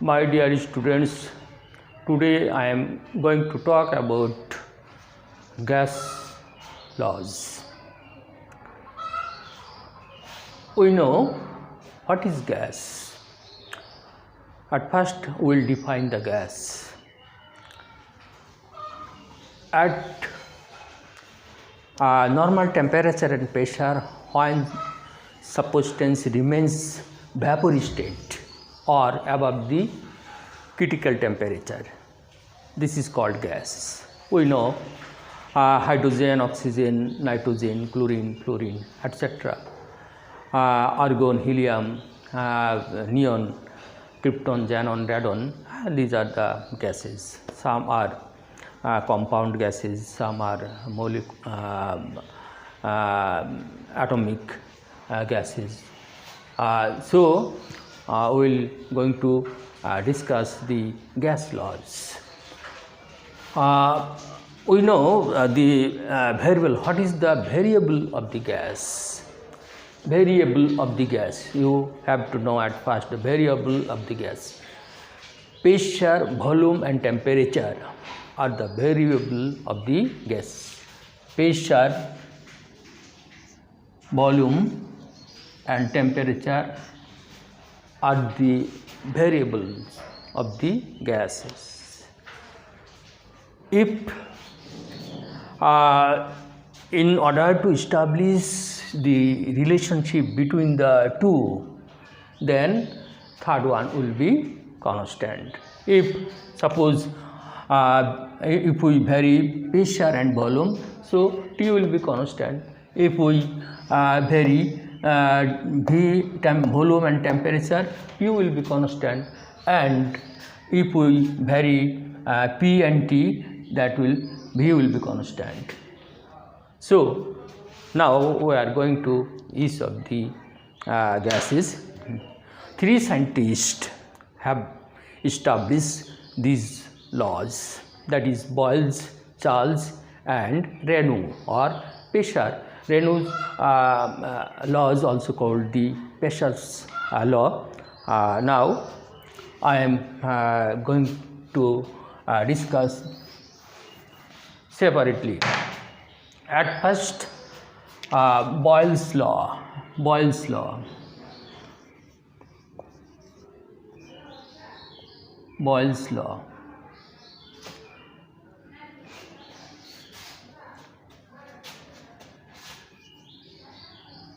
My dear students, today I am going to talk about gas laws. We know what is gas. At first, we will define the gas. At normal temperature and pressure, when substance remains vapor state or above the critical temperature, this is called gas. We know hydrogen, oxygen, nitrogen, chlorine, fluorine, etc. Argon, helium, neon, krypton, xenon, radon, these are the gases. Some are compound gases, some are atomic gases. So we will going to discuss the gas laws. We know the variable. What is the variable of the gas? Variable of the gas. You have to know at first the variable of the gas. Pressure, volume, and temperature are the variable of the gas. Pressure, volume, and temperature are the variables of the gases. If in order to establish the relationship between the two, then third one will be constant. If suppose if we vary pressure and volume, so T will be constant. If we vary volume and temperature, P will be constant, and if we vary P and T, that will V will be constant. So now we are going to each of the gases. Three scientists have established these laws, that is Boyle's, Charles, and Raynaud or pressure. Raynaud's law is also called the Pesha's law. Now I am going to discuss separately. At first, Boyle's law. Boyle's law. Boyle's law.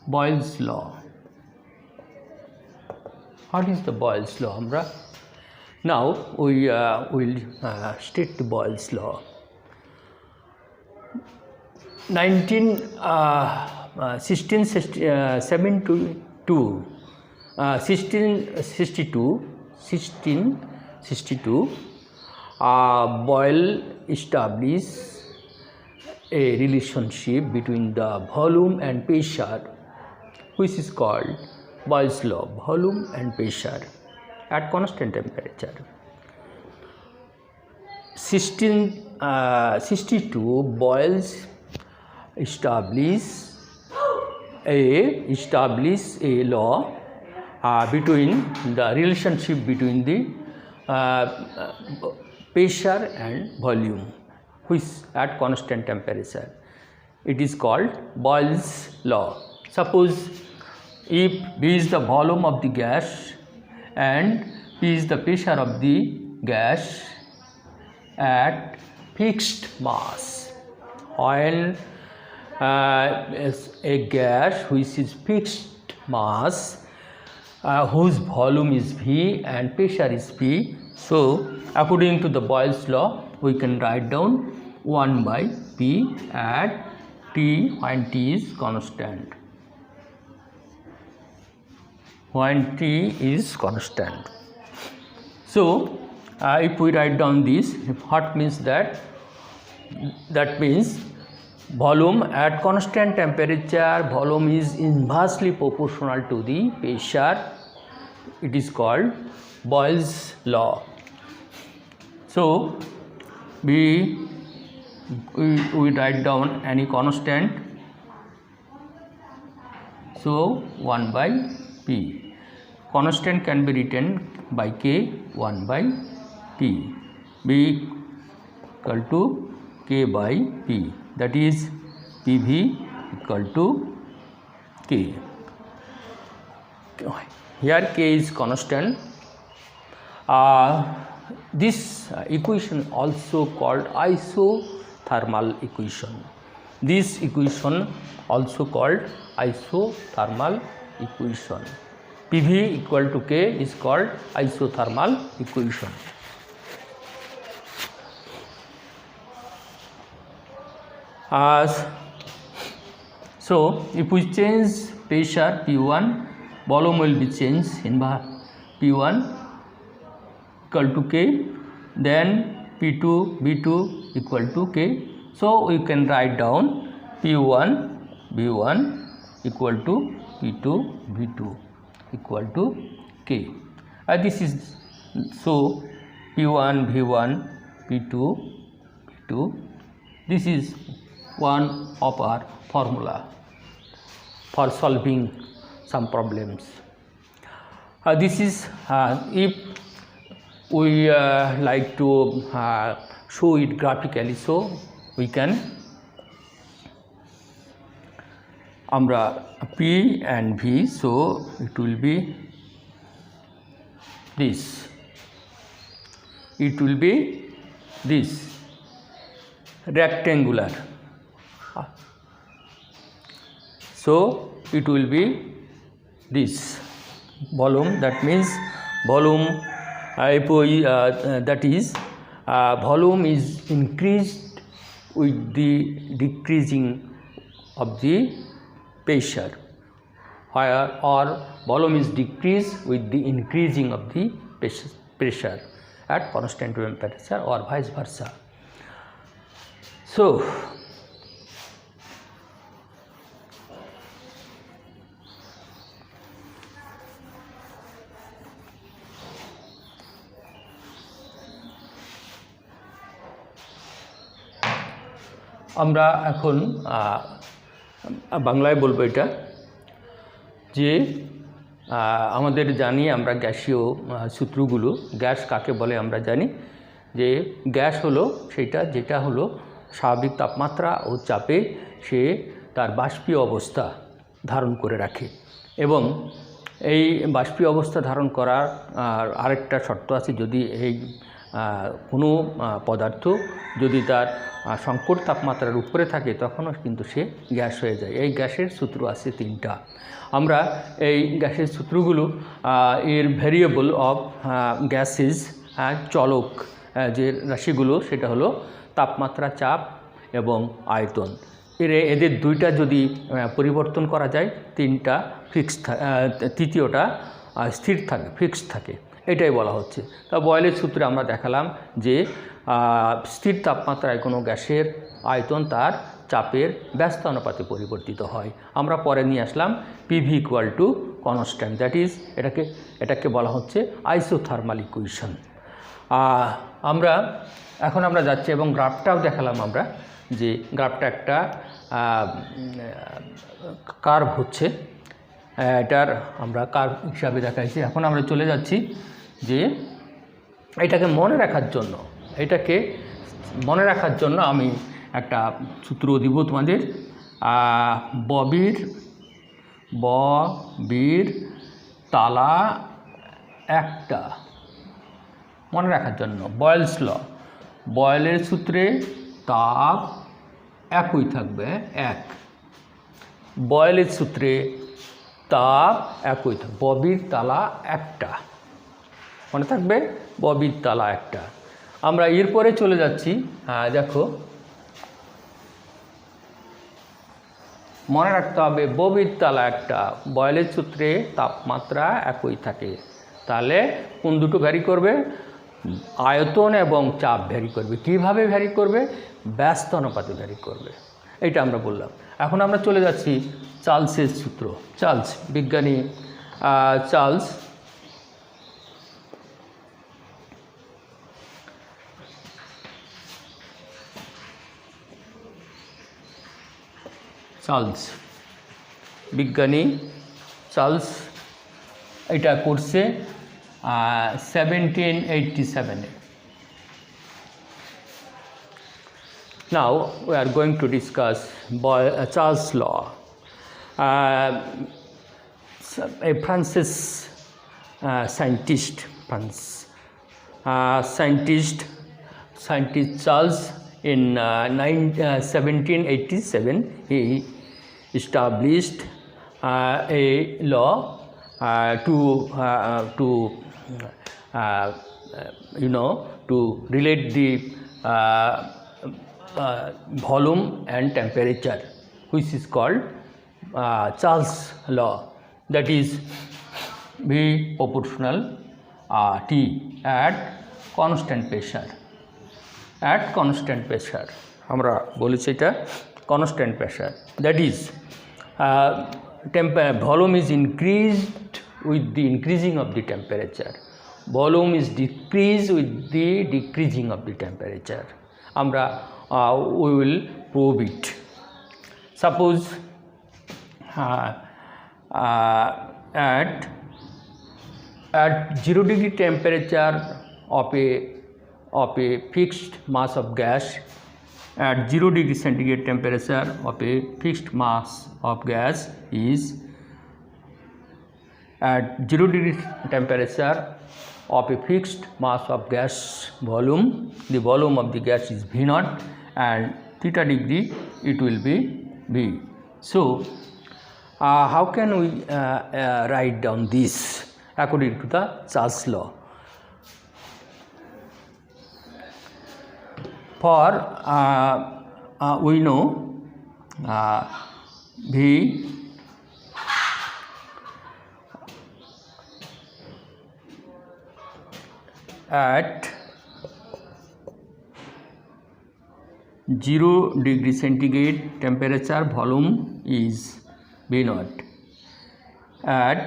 Boyle's law. What is the Boyle's law, Amra? Now we will state the Boyle's law. 1662, Boyle established a relationship between the volume and pressure, which is called Boyle's law, volume and pressure at constant temperature. 1662, Boyle established a law between the relationship between the pressure and volume, which at constant temperature. It is called Boyle's law. Suppose if V is the volume of the gas and P is the pressure of the gas at fixed mass, when a gas which is fixed mass, whose volume is V and pressure is P, so according to the Boyle's law, we can write down 1 by P at T when T is constant. When T is constant. So if we write down this, what means that? That means volume at constant temperature, volume is inversely proportional to the pressure. It is called Boyle's law. So we write down any constant, so 1 by P. constant can be written by K 1 by P, B equal to K by P, that is PV equal to K. Here K is constant. This equation also called isothermal equation. This equation also called isothermal equation. PV equal to K is called isothermal equation. So if we change pressure P1, volume will be changed in P1 equal to K, then P2 B2 equal to K. So we can write down P1 B1 equal to P2 B2 equal to K. This is so P1 V1 P2 B2. This is one of our formula for solving some problems. This is if we like to show it graphically, so we can আমরা P and V, so it will be this, it will be this rectangular, so it will be this volume, that means volume that is volume is increased with the decreasing of the pressure, or volume is decreased with the increasing of the pressure at constant temperature, or vice versa. So আমরা এখন বাংলায় বলবো এটা যে আমাদের জানি আমরা গ্যাসীয় সূত্রগুলো, গ্যাস কাকে বলে আমরা জানি যে গ্যাস হলো সেটা যেটা হলো স্বাভাবিক তাপমাত্রা ও চাপে সে তার বাষ্পীয় অবস্থা ধারণ করে রাখে, এবং এই বাষ্পীয় অবস্থা ধারণ করার আরেকটা শর্ত আছে, যদি এই কোনো পদার্থ যদি তার সংকট তাপমাত্রার উপরে থাকে তখনও কিন্তু সে গ্যাস হয়ে যায়। এই গ্যাসের সূত্র আছে তিনটা। আমরা এই গ্যাসের সূত্রগুলো এর ভ্যারিয়েবল অফ গ্যাসেস, চলক যে রাশিগুলো সেটা হলো তাপমাত্রা, চাপ এবং আয়তন। এদের দুইটা যদি পরিবর্তন করা যায় তিনটা ফিক্সড, তৃতীয়টা স্থির থাকে, ফিক্সড থাকে, এটাই বলা হচ্ছে। তা বয়েলের সূত্রে আমরা দেখালাম যে স্থির তাপমাত্রায় কোনো গ্যাসের আয়তন তার চাপের ব্যস্ত অনুপাতে পরিবর্তিত হয়। আমরা পরে নিয়ে আসলাম P V equal to constant, that is এটাকে বলা হচ্ছে আইসোথার্মাল ইকুয়েশন। এখন আমরা যাচ্ছি এবং গ্রাফটাও দেখালাম আমরা যে গ্রাফটা একটা কার্ভ হচ্ছে, এটার আমরা কার্ভ হিসাবে দেখাইছি। এখন আমরা চলে যাচ্ছি যে এটাকে মনে রাখার জন্য আমি একটা সূত্র দিব তোমাদের। ববির তালা একটা, মনে রাখার জন্য বয়েলস ল, বয়েলের সূত্রে তাপ একই থাকবে, এক, বয়েলের সূত্রে তাপ একই থাকবে, ববির তালা একটা, মনে থাকবে ববির তালা একটা। আমরা এরপরে চলে যাচ্ছি, দেখো মনে রাখতে হবে ববির তালা একটা, বয়েলের সূত্রে তাপমাত্রা একই থাকে, তাহলে কোন দুটো ভ্যারি করবে? আয়তন এবং চাপ ভ্যারি করবে। কিভাবে ভ্যারি করবে? ব্যস্ত অনুপাতে ভ্যারি করবে, এটা আমরা বললাম। এখন আমরা চলে যাচ্ছি চার্লসের সূত্র। চার্লস, বিজ্ঞানী চার্লস বিজ্ঞানী চার্লস এটা করছে 1787-এ। Now we are going to discuss Charles' law. A Francis scientist Charles in 1787 he established a law to relate the volume and temperature, which is called Charles law, that is V proportional T at constant pressure. At constant pressure আমরা বলেছি এটা constant pressure, that is volume is increased with the increasing of the temperature, volume is decreased with the decreasing of the temperature. আমরা we will prove it. Suppose at 0 degree temperature of a fixed mass of gas, at 0 degree centigrade temperature of a fixed mass of gas is, at 0 degree temperature of a fixed mass of gas volume, the volume of the gas is V naught, and theta degree it will be V. So how can we write down this according to the Charles law? For we know V at 0 degree centigrade temperature volume is V naught, at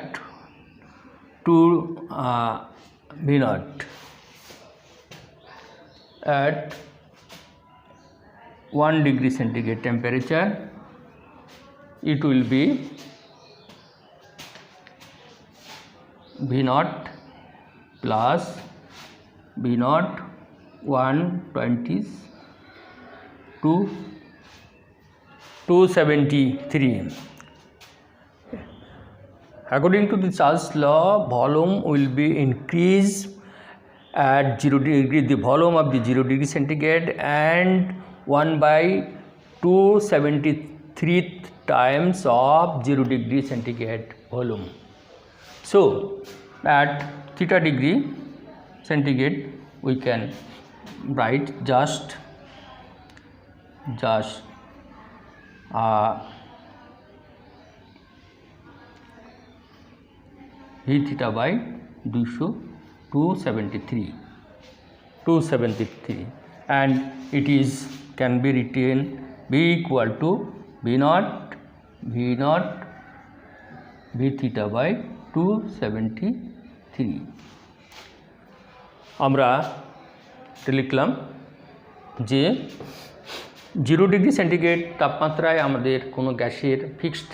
2 V naught, at 1 degree centigrade temperature it will be V naught plus V naught 273. According to the Charles law, volume will be increased at 0 degree, the volume of the 0 degree centigrade, and 1/273 times of 0 degree centigrade volume. So at theta degree centigrade we can write just V theta by 273, and it is can be written B equal to V naught V theta by 273. আমরা লিখলাম যে 0 degree centigrade তাপমাত্রায় আমাদের কোনো গ্যাসের fixed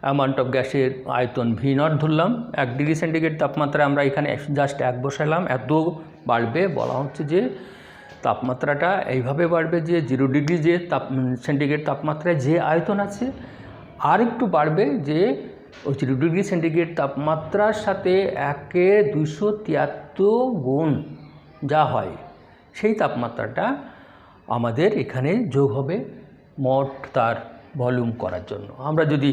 amount of গ্যাসের আয়তন V naught ধরলাম। 1 ডিগ্রি সেন্টিগ্রেড তাপমাত্রায় আমরা এখানে জাস্ট 1 বসালাম, এত বাড়বে। বলা হচ্ছে যে তাপমাত্রাটা এইভাবে বাড়বে যে 0 ডিগ্রি যে সেন্টিগ্রেড তাপমাত্রায় যে আয়তন আছে আর একটু বাড়বে, যে ওই 0 ডিগ্রি সেন্টিগ্রেড তাপমাত্রার সাথে 1/273 গুণ যা হয় সেই তাপমাত্রাটা আমাদের এখানে যোগ হবে মোট তার ভলিউম করার জন্য। আমরা যদি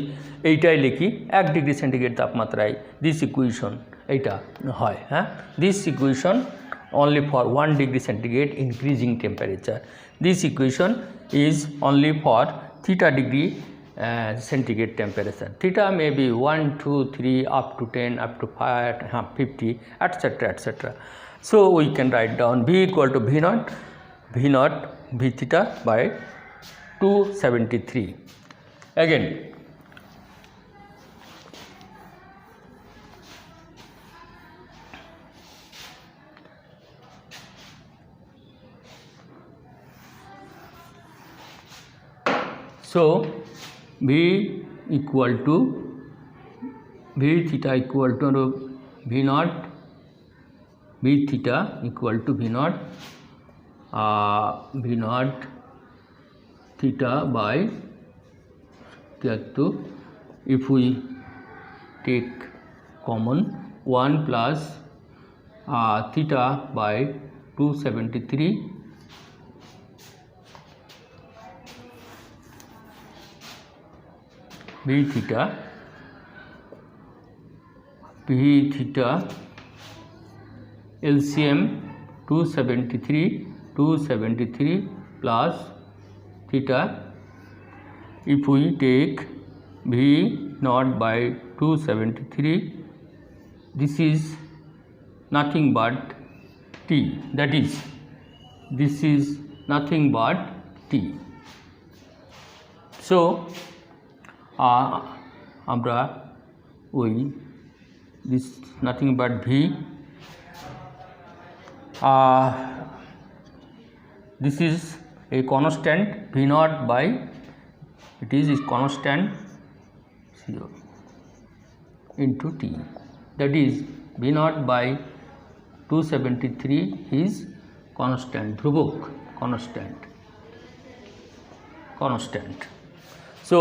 এইটাই লিখি 1 ডিগ্রি সেন্টিগ্রেড তাপমাত্রায় দিস ইকুয়েশন এইটা হয়, হ্যাঁ, this equation only for 1 degree centigrade increasing temperature. This equation is only for theta degree centigrade temperature. Theta may be 1, 2, 3 up to 10 up to 5 50 etc. etc. So we can write down V equal to V naught V theta by 273. Again so V equal to V theta equal to V naught, V theta equal to V naught, V naught theta by to, if we take common 1 plus theta by 273 V theta LCM 273 plus theta, if we take V naught by 273, this is nothing but T, that is this is nothing but T. So আমরা ওই this nothing but V, this is a constant V naught by, it is constant 0 into T, that is V naught by 273 is constant, ধ্রুবক, constant. So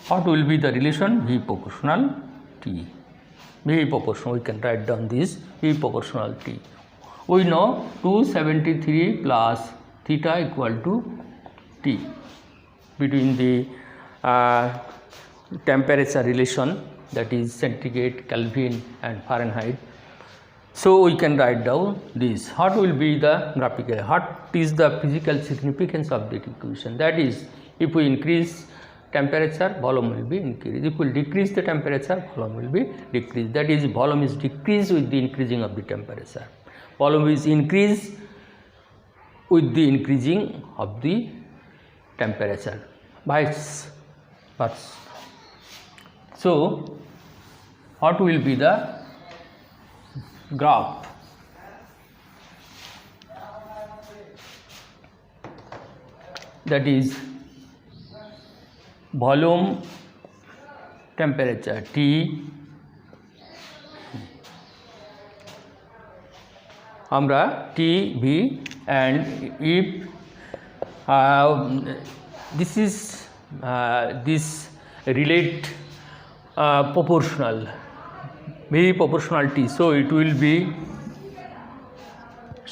what will be the relation? V proportional T. V proportional, we can write down this V proportional T. We know 273 plus theta equal to T between the temperature relation, that is centigrade, Kelvin and Fahrenheit. So we can write down this. What will be the graphical? What is the physical significance of that equation? That is, if we increase temperature, volume will be increased. If we decrease the temperature, volume will be decreased. That is, volume is decreased with the increasing of the temperature. Volume is increased with the increasing of the temperature. Vice versa. So what will be the graph? That is volume, temperature T, আমরা T, V, and if this is this relate proportional, V proportional T, so it will be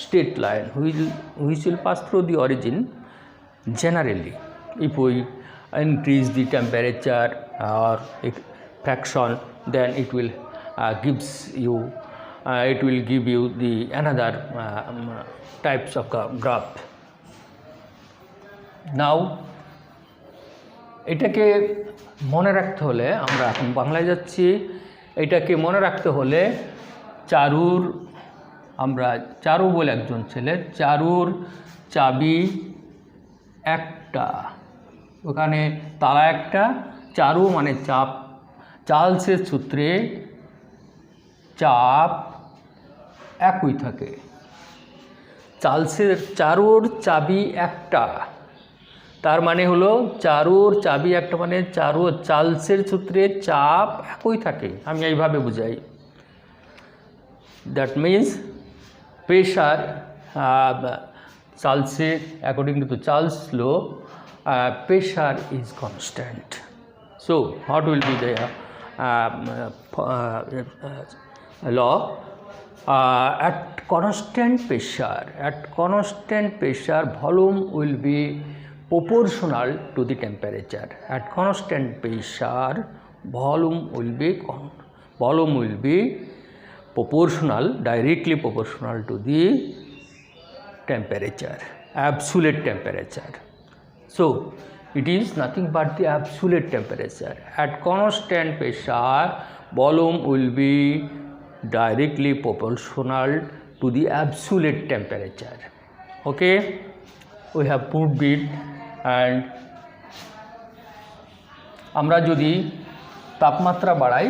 straight line which will pass through the origin. Generally, if we increase the temperature or fraction, then it will give you the another types of graph. Now এটাকে মনে রাখতে হলে, আমরা এখন বাংলায় যাচ্ছি, এটাকে মনে রাখতে হলে চারুর, আমরা চারু বলে একজন ছেলে, চারুর চাবি একটা, ওখানে তালা একটা, চারু মানে চাপ, চার্লসের সূত্রে চাপ একই থাকে। চারুর চাবি একটা, তার মানে হলো চারুর চাবি একটা মানে চার্লসের সূত্রে চাপ একই থাকে। আমি এইভাবে বুঝাই, দ্যাট মিন্স প্রেশার চার্লসের, according to Charles law, pressure is constant. So what will be the law? At constant pressure, volume will be proportional to the temperature. At constant pressure, volume will be proportional, directly proportional to the temperature, absolute temperature. So it is nothing but the absolute temperature. At constant pressure, volume will be directly proportional to the absolute temperature. Okay, we have proved it. And আমরা যদি তাপমাত্রা বাড়াই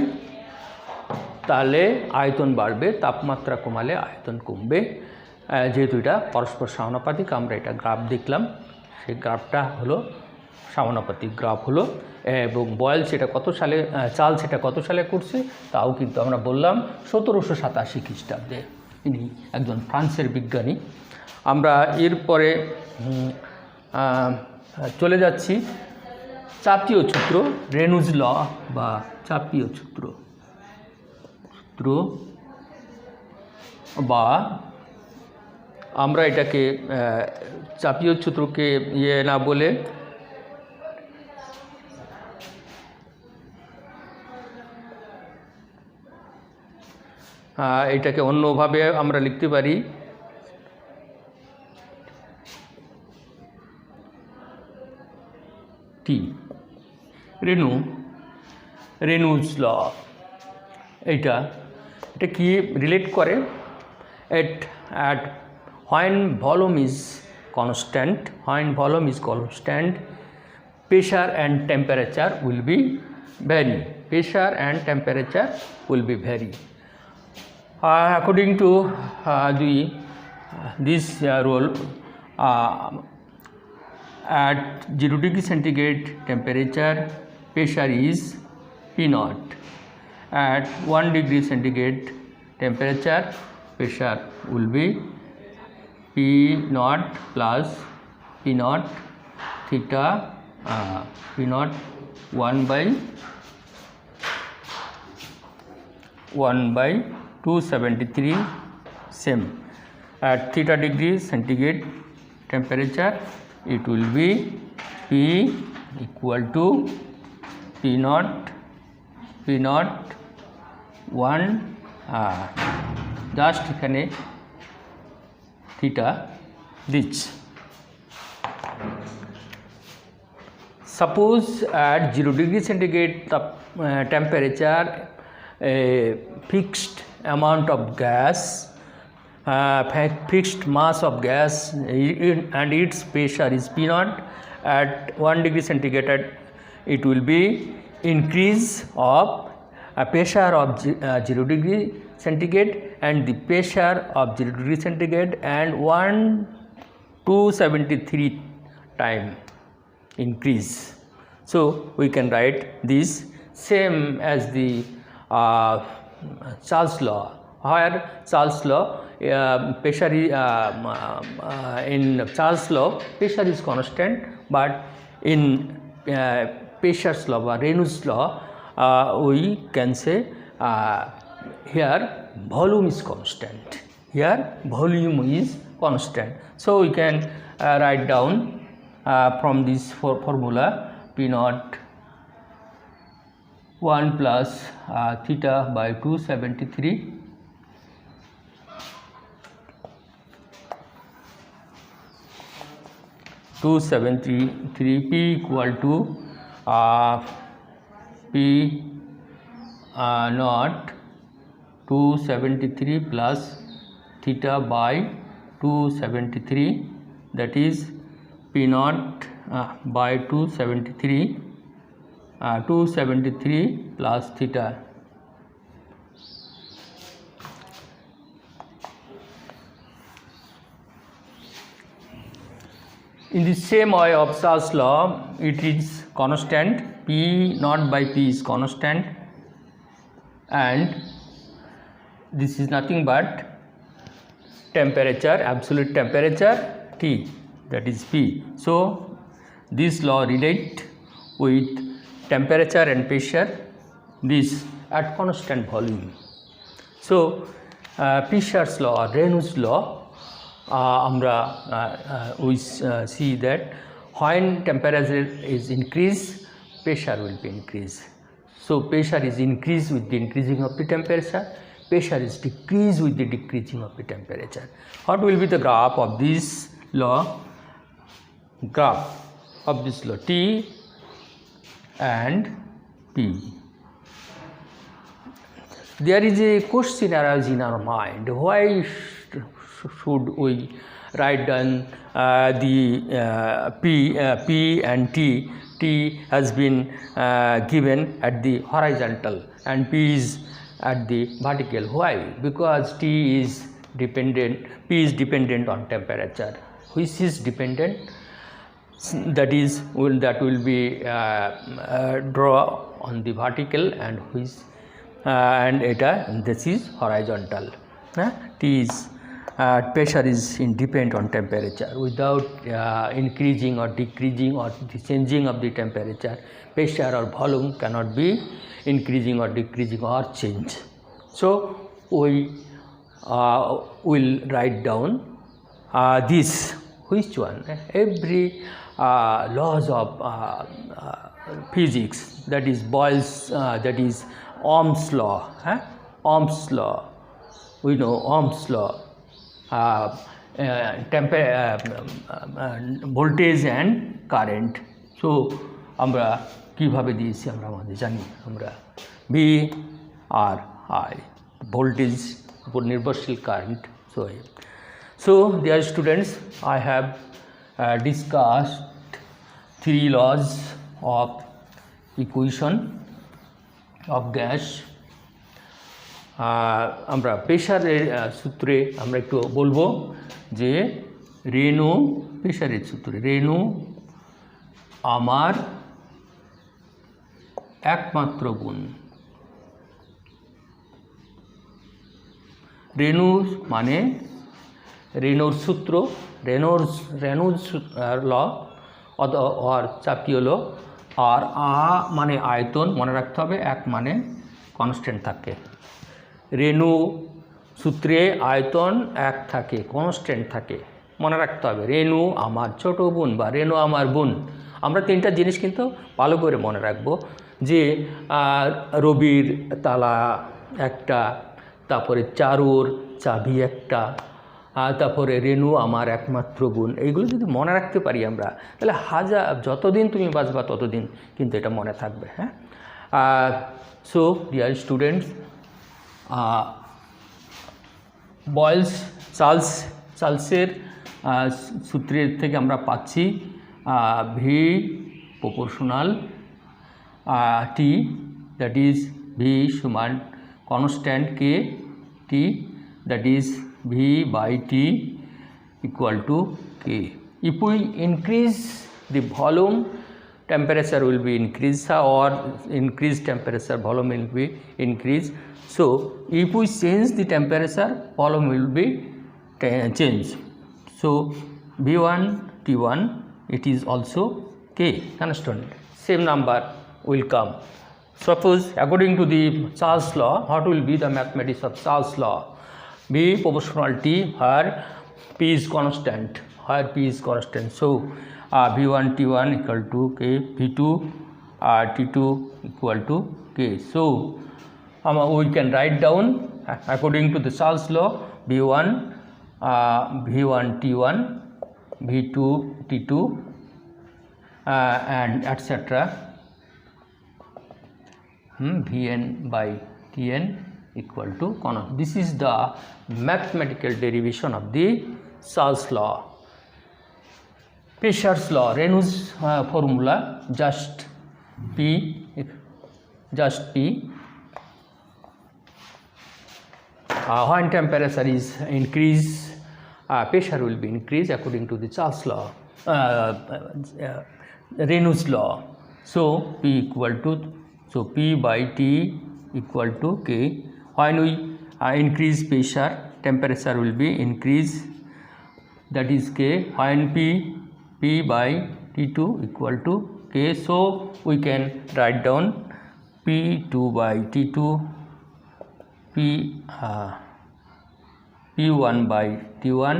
তাহলে আয়তন বাড়বে, তাপমাত্রা কমালে আয়তন কমবে, যেহেতু এটা পরস্পর সমানুপাতিক। আমরা এটা গ্রাফ দেখলাম, সেই গ্রাফটা হলো সমানুপাতিক গ্রাফ হলো এবং বয়েল সেটা কত সালে চার্লস সেটা কত সালে করছে তাও কিন্তু আমরা বললাম 1787 খ্রিস্টাব্দে। ইনি একজন ফ্রান্সের বিজ্ঞানী। আমরা এরপরে চলে যাচ্ছি চাপীয় সূত্র, রেনুজ ল বা চাপীয় সূত্র বা আমরা এটাকে চাপীয় সূত্রকে না বলে এটাকে অন্যভাবে আমরা লিখতে পারি টি রেনুজ ল। এটা কি রিলেট করে at when volume is constant, pressure and temperature will be vary. According to this rule, at 0 degree centigrade temperature, pressure is P0. At 1 degree centigrade temperature, pressure will be P0 plus P0 theta P0 1 by 273 same. At theta degree centigrade temperature, it will be P equal to P0 1 just এখানে theta this. Suppose at 0 degree centigrade temperature, a fixed amount of gas, fixed mass of gas and its pressure is P0. At 1 degree centigrade, it will be increase of pressure of 0 degree centigrade and the pressure of 0 degree centigrade and 273 time increase. So we can write this same as the Charles law, where Charles law pressure is, in Charles law pressure is constant, but in Peshar's law or Reynolds law we can say here volume is constant. So we can write down from this formula P0 1 plus theta by 273 P equal to P0 273 plus theta by 273, that is P0 by 273 plus theta. In the same way of Charles law, it is constant. P0 by P is constant, and this is nothing but temperature, absolute temperature T, that is P. So this law relate with temperature and pressure, this at constant volume. So Peshar's law or Reynolds law, we see that when temperature is increased, pressure will be increased. So pressure is increased with the increasing of the temperature, pressure is decreased with the decreasing of the temperature. What will be the graph of this law? T and P. There is a question arises in our mind: why should we write down the P and T? T has been given at the horizontal and P is at the vertical. Why? Because P is dependent on temperature. Which is dependent? that will be draw on the vertical and which and this is horizontal. T is pressure is independent on temperature. Without increasing or decreasing or changing of the temperature, pressure or volume cannot be increasing or decreasing or change. So we will write down this, which one, every laws of physics, that is Boyle's, that is Ohm's law. Ohm's law, we know Ohm's law, voltage and current. So আমরা কিভাবে দিয়েছি আমরা আমাদের জানি, আমরা V R I voltage উপর নির্ভরশীল current. So dear students, I have discussed 3 laws of equation of gas. আমরা প্রেশারের সূত্রে আমরা একটু বলবো যে রেনু, প্রেশারের সূত্রে রেনু আমার একমাত্র গুণ. রেনু মানে রেনুর সূত্র, রেনুজ ল আর চাপটি হলো আর মানে আয়তন, মনে রাখতে হবে, এক মানে কনস্ট্যান্ট থাকে. রেনু সূত্রে আয়তন এক থাকে, কনস্ট্যান্ট থাকে, মনে রাখতে হবে. রেনু আমার ছোট বোন বা রেনু আমার বোন. আমরা 3টা জিনিস কিন্তু ভালো করে মনে রাখবো, যে রবির তালা একটা, তারপরে চারুর চাবি একটা, তারপরে রেনু আমার একমাত্র বোন. এইগুলো যদি মনে রাখতে পারি আমরা, তাহলে যতদিন তুমি বাঁচবা ততদিন কিন্তু এটা মনে থাকবে. হ্যাঁ, সো ডিয়ার স্টুডেন্টস, বয়েলস চার্লসের সূত্রের থেকে আমরা পাচ্ছি V proportional T, that is V সমান constant K T, that is V by T equal to k. If we increase the volume, temperature will be increased, or increased temperature, volume will be increased. So if we change the temperature, volume will be changed. So V1 T1, it is also K constant, same number will come. Suppose according to the Charles law, what will be the mathematics of Charles law? V proportional T, where P is constant, so V1 T1 equal to K, V2 T2 equal to K. So we can write down according to the Charles law, V1 T1, V2 T2 and etc. Vn by Tn equal to constant. This is the mathematical derivation of the Charles law. Pressure's law, Renou's formula, just P. When temperature is increased, pressure will be increased according to the Charles law, Renou's law. So P equal to, so P by T equal to K. When we increase pressure, temperature will be increased, that is K. When P by T2 equal to K. So we can write down P2 by T2, P1 by T1,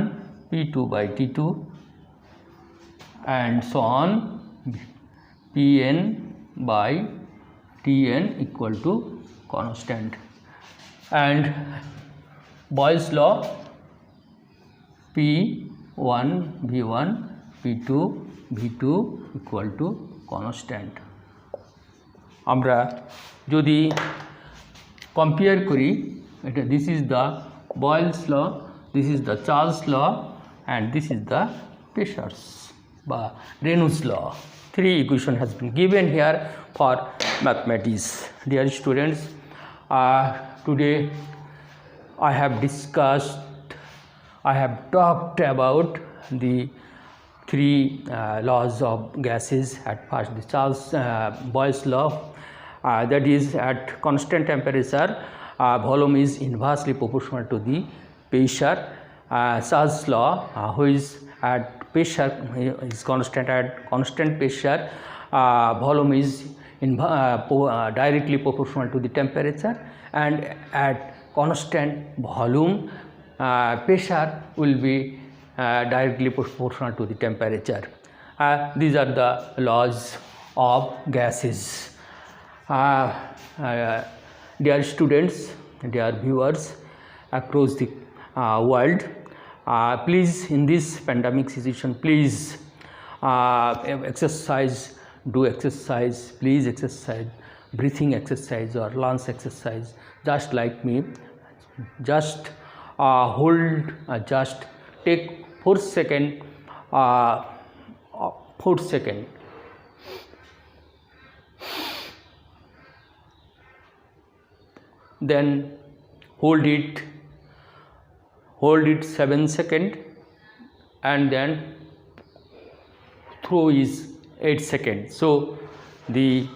P2 by T2 and so on, Pn by Tn equal to constant. And Boyle's law, P1 V1 P2 V2 equal to constant. আমরা যদি compare করি, এটা this is the Boyle's law, this is the Charles law and this is the Pressure's বা Renou's law. 3 equation has been given here for mathematics. Dear students, today I have talked about the three laws of gases. At first, the Charles Boyle's law, that is, at constant temperature, volume is inversely proportional to the pressure. Charles' law, which at pressure is constant, at constant pressure, volume is directly proportional to the temperature, and at constant volume, pressure will be directly proportional to the temperature. These are the laws of gases. Dear students, dear viewers across the world, please, in this pandemic situation, please exercise, do exercise, please exercise, breathing exercise or lungs exercise, just like me. Just hold, just take 4 seconds, 4 seconds. Then hold it 7 seconds, and then throw is 8 seconds. So it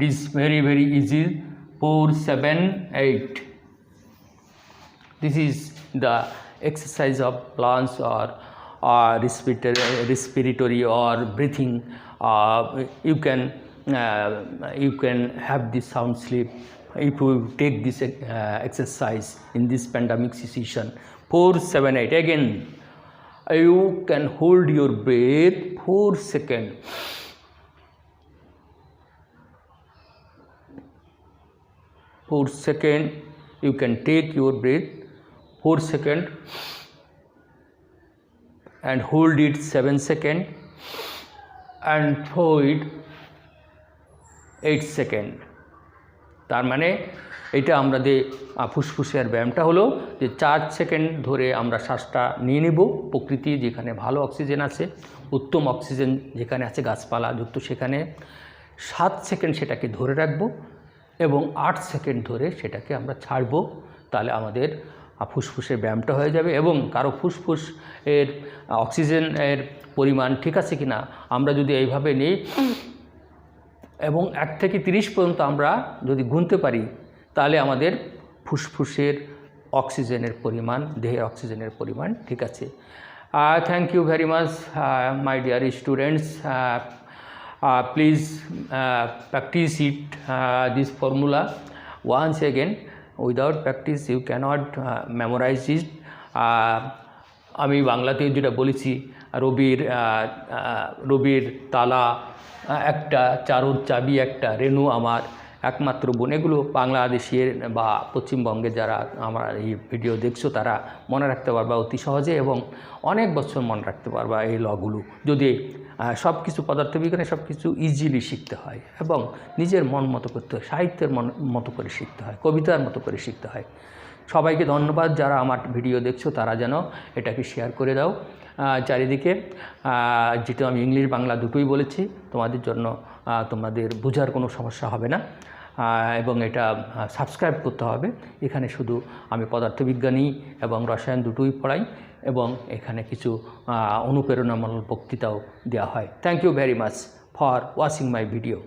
is very easy. 4, 7, 8. This is the exercise of lungs or respiratory or breathing. You can have the sound sleep if you take this exercise in this pandemic situation. 4, 7, 8. Again, you can hold your breath 4 seconds. 4 seconds. You can take your breath 4 seconds and hold it 7 seconds and throw it 8 seconds. তার মানে এটা আমাদের ফুসফুসের ব্যায়ামটা হলো যে 4 second ধরে আমরা শ্বাসটা নিয়ে নেব। প্রকৃতি যেখানে ভালো অক্সিজেন আছে, উত্তম অক্সিজেন যেখানে আছে গাছপালা যুক্ত, সেখানে 7 সেকেন্ড সেটাকে ধরে রাখব এবং 8 সেকেন্ড ধরে সেটাকে আমরা ছাড়ব। তাহলে আমাদের ফুসফুসের ব্যায়ামটা হয়ে যাবে। এবং কারো ফুসফুস এর অক্সিজেনের পরিমাণ ঠিক আছে কিনা আমরা যদি এইভাবে নিই এবং 1 থেকে 30 পর্যন্ত আমরা যদি গুনতে পারি, তাহলে আমাদের ফুসফুসের অক্সিজেনের পরিমাণ, দেহের অক্সিজেনের পরিমাণ ঠিক আছে। Thank you very much my dear students. Please practise it this formula once again. Without practice you cannot memorize it. আমি বাংলাতে যেটা বলেছি, রবির তালা একটা, চারুর চাবি একটা, রেণু আমার একমাত্র বোন, এগুলো বাংলাদেশের বা পশ্চিমবঙ্গের যারা আমার এই ভিডিও দেখছো তারা মনে রাখতে পারবা অতি সহজে এবং অনেক বছর মনে রাখতে পারবা এই লগুলো। যদি সব কিছু পদার্থবিজ্ঞানে সব কিছু ইজিলি শিখতে হয় এবং নিজের মন মতো করতে হয়, সাহিত্যের মতো করে শিখতে হয়, কবিতার মতো করে শিখতে হয়। সবাইকে ধন্যবাদ। যারা আমার ভিডিও দেখছো তারা যেন এটাকে শেয়ার করে দাও চারিদিকে। যেটা আমি ইংলিশ বাংলা দুটোই বলেছি, তোমাদের জন্য তোমাদের বোঝার কোনো সমস্যা হবে না। এবং এটা সাবস্ক্রাইব করতে হবে। এখানে শুধু আমি পদার্থবিজ্ঞানী এবং রসায়ন দুটোই পড়াই এবং এখানে কিছু অনুপ্রেরণামূলক বক্তৃতাও দেওয়া হয়। Thank you very much for watching my video.